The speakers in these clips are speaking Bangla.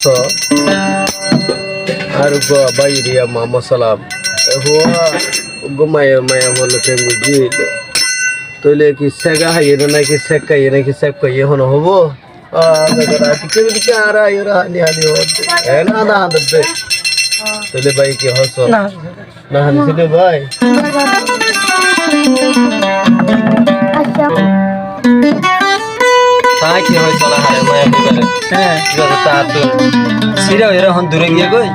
তো আর গো বাইরিয়া মামা সালাম হুয়া গুমায় মায়া বলে বুঝি তইলে কি সেগা হাইয়ে নাকি সেক কাইয়ে নাকি সেক কাইয়ে হনো হবো আর আইরা হানি হানি হচ্ছে না না দে তইলে ভাই কি হস না হানি ছিল ভাই তাই কি হয় চলা হারে মায়া বিবারে হ্যাঁ বিবারে তা তো সিরা এরা হন দূরে গিয়ে কই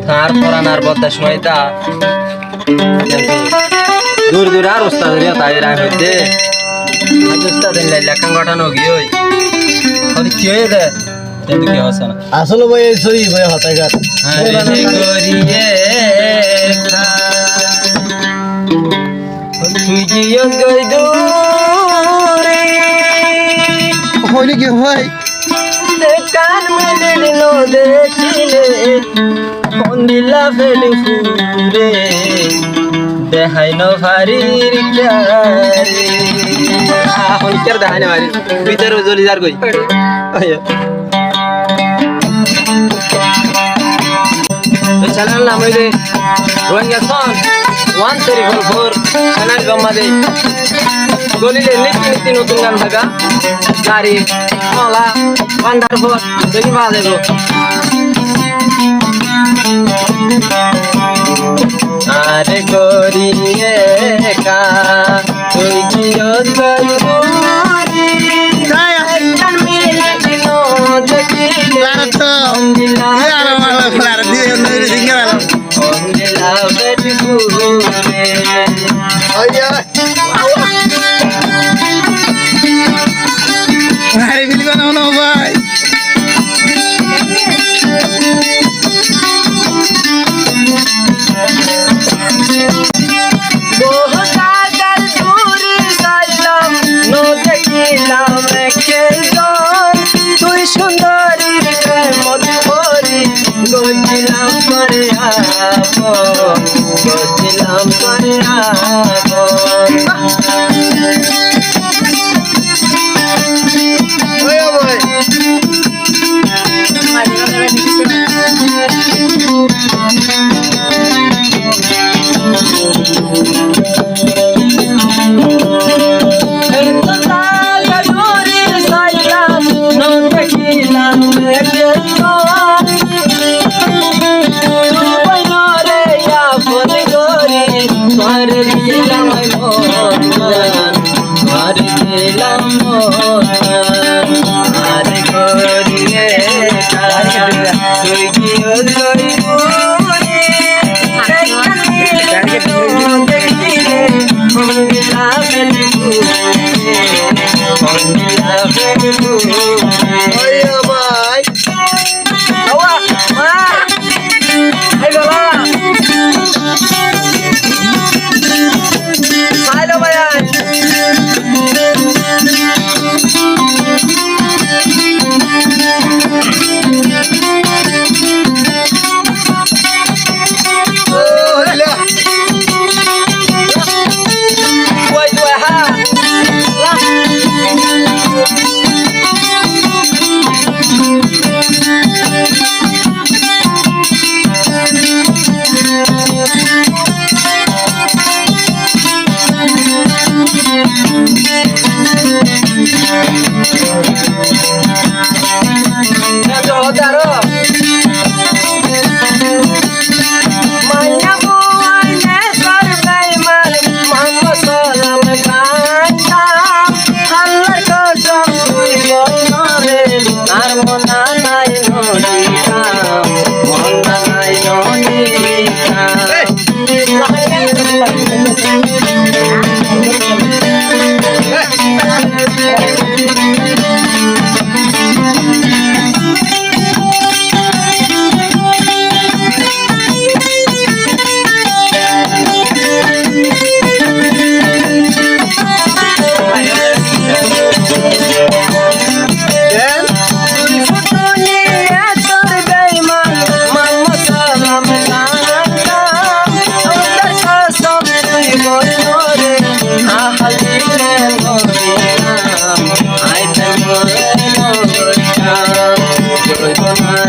তার পরানার বদাস মাইতা কিন্তু দূর দূর আর ওস্তাদ রিয়া তাই রাই হইতে আজ ওস্তাদ লাইলা কাং গঠানো গিয়ে হদি কি হয়ে দে কিন্তু কি হস না আসলে ভাই সই ভাই হতাগার আরে গরিয়ে তুই জিও গই দূরে হইলে কি হয় কান মেলে লো দেখিলে মন্দিলা ফেলে ফুরে দেখাই ন ভারির ক্যারে এখন কের দেখাই না ভারি ভিতরে জলি যার কই চ্যানেল নাম হইলে রোহিঙ্গা সং 1344 চ্যানেল গম্মাদে গলিলে নিত্য নিত্য নতুন গান থাকা গাড়ি মলা ওয়ান্ডারফুল দেখি পাওয়া যাবো আরে গরিয়ে কা তুই গিয়ে গরি একজন মিলে দিল দেখিলে অঙ্গিলা অঙ্গিলা বেটি ঘুরে আরে বিলি বানাও না ভাই বহুকাল দূরে সাইলাম নো দেখিলাম একজন তুই সুন্দরী মনে করি গজিলাম করে গজিলাম করে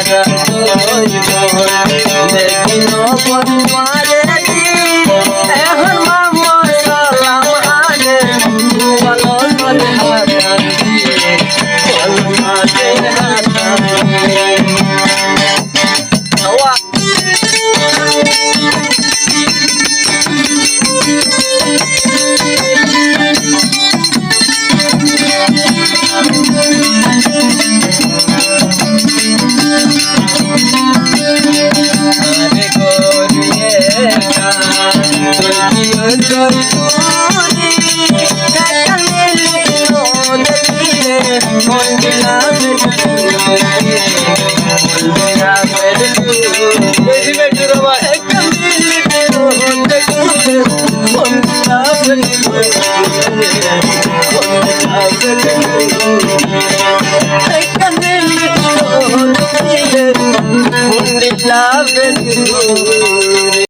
হারা দেখিন বন্ধুয়ারে এখন মামা সালাম আনে বলো করে হাতা দিয়ে বলো মাঝে হাতা দিয়ে love